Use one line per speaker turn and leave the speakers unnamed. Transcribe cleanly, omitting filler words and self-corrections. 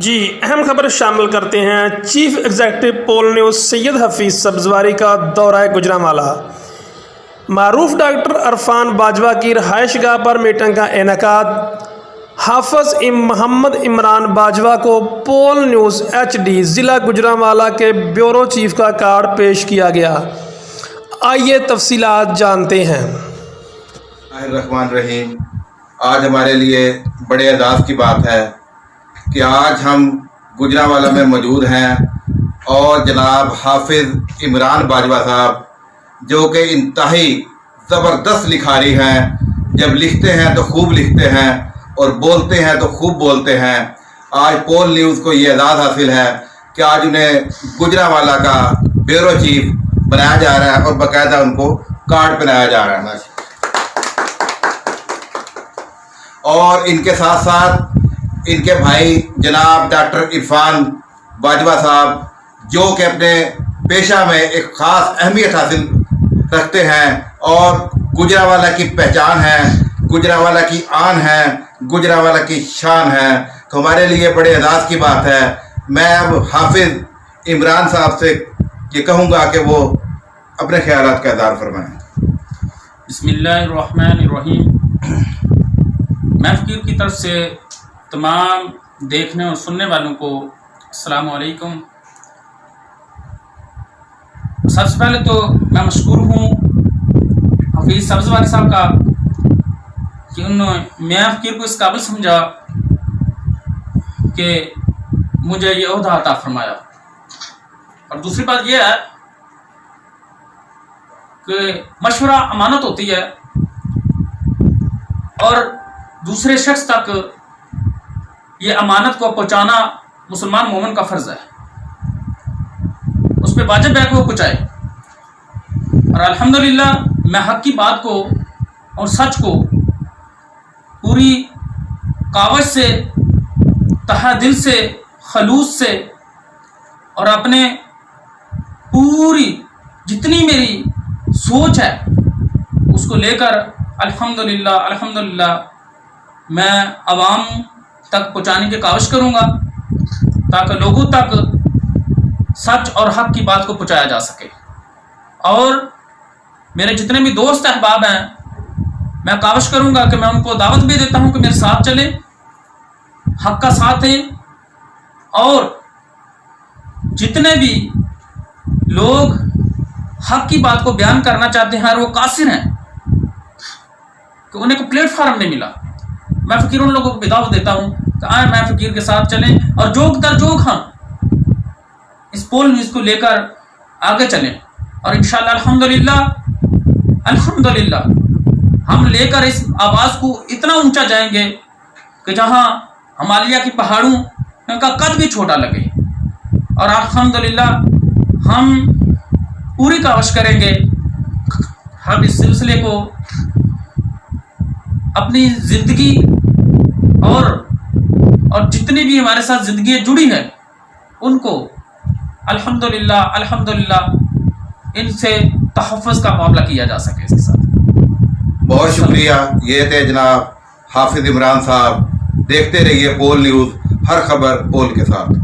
جی اہم خبر شامل کرتے ہیں۔ چیف ایگزیکٹو پول نیوز سید حفیظ سبزواری کا دورہ گوجرانوالہ۔ معروف ڈاکٹر عرفان باجوہ کی رہائش گاہ پر میٹنگ کا انعقاد۔ حافظ محمد عمران باجوہ کو پول نیوز HD ضلع گوجرانوالہ کے بیورو چیف کا کارڈ پیش کیا گیا۔ آئیے تفصیلات جانتے ہیں۔
الرحمن الرحیم۔ آج ہمارے لیے بڑے اعزاز کی بات ہے کہ آج ہم گوجرانوالہ میں موجود ہیں اور جناب حافظ عمران باجوہ صاحب جو کہ انتہائی زبردست لکھاری ہیں، جب لکھتے ہیں تو خوب لکھتے ہیں اور بولتے ہیں تو خوب بولتے ہیں۔ آج پول نیوز کو یہ اعزاز حاصل ہے کہ آج انہیں گوجرانوالہ کا بیورو چیف بنایا جا رہا ہے اور باقاعدہ ان کو کارڈ پہنایا جا رہا ہے۔ اور ان کے ساتھ ساتھ ان کے بھائی جناب ڈاکٹر عرفان باجوہ صاحب جو کہ اپنے پیشہ میں ایک خاص اہمیت حاصل رکھتے ہیں اور گوجرانوالہ کی پہچان ہے، گوجرانوالہ کی آن ہے، گوجرانوالہ کی شان ہے، تو ہمارے لیے بڑے اعزاز کی بات ہے۔ میں اب حافظ عمران صاحب سے یہ کہوں گا کہ وہ اپنے خیالات کا اظہار فرمائیں۔
بسم اللہ الرحمن الرحیم۔ میں فقیر کی طرف سے تمام دیکھنے اور سننے والوں کو السلام علیکم۔ سب سے پہلے تو میں مشکور ہوں حفیظ سبزواری صاحب کا کہ انہوں نے میاں فقیر کو اس قابل سمجھا کہ مجھے یہ عہدہ عطا فرمایا۔ اور دوسری بات یہ ہے کہ مشورہ امانت ہوتی ہے اور دوسرے شخص تک یہ امانت کو پہنچانا مسلمان مومن کا فرض ہے، اس پہ واجب ہے کہ وہ پہنچائے۔ اور الحمدللہ میں حق کی بات کو اور سچ کو پوری کاوش سے، تہہ دل سے، خلوص سے اور اپنے پوری جتنی میری سوچ ہے اس کو لے کر الحمدللہ میں عوام تک پہنچانے کی کاوش کروں گا تاکہ لوگوں تک سچ اور حق کی بات کو پہنچایا جا سکے۔ اور میرے جتنے بھی دوست احباب ہیں میں کاوش کروں گا کہ میں ان کو دعوت بھی دیتا ہوں کہ میرے ساتھ چلیں، حق کا ساتھ دیں، اور جتنے بھی لوگ حق کی بات کو بیان کرنا چاہتے ہیں اور وہ قاصر ہیں کہ انہیں کوئی پلیٹ فارم نہیں ملا، میں فقیر ان لوگوں کو بھی دعوت دیتا ہوں کہ آئیں میں فقیر کے ساتھ چلیں اور جوک در جوک ہم اس پول نیوز کو لے کر آگے چلیں۔ اور انشاءاللہ الحمدللہ ہم لے کر اس آواز کو اتنا اونچا جائیں گے کہ جہاں ہمالیہ کی پہاڑوں کا قد بھی چھوٹا لگے۔ اور الحمدللہ ہم پوری کاوش کریں گے ہم اس سلسلے کو اپنی زندگی اور جتنی بھی ہمارے ساتھ زندگی جڑی ہے ان کو الحمدللہ ان سے تحفظ کا معاملہ کیا جا سکے۔ اس کے ساتھ
بہت شکریہ۔ یہ تھے جناب حافظ عمران صاحب۔ دیکھتے رہیے پول نیوز، ہر خبر پول کے ساتھ۔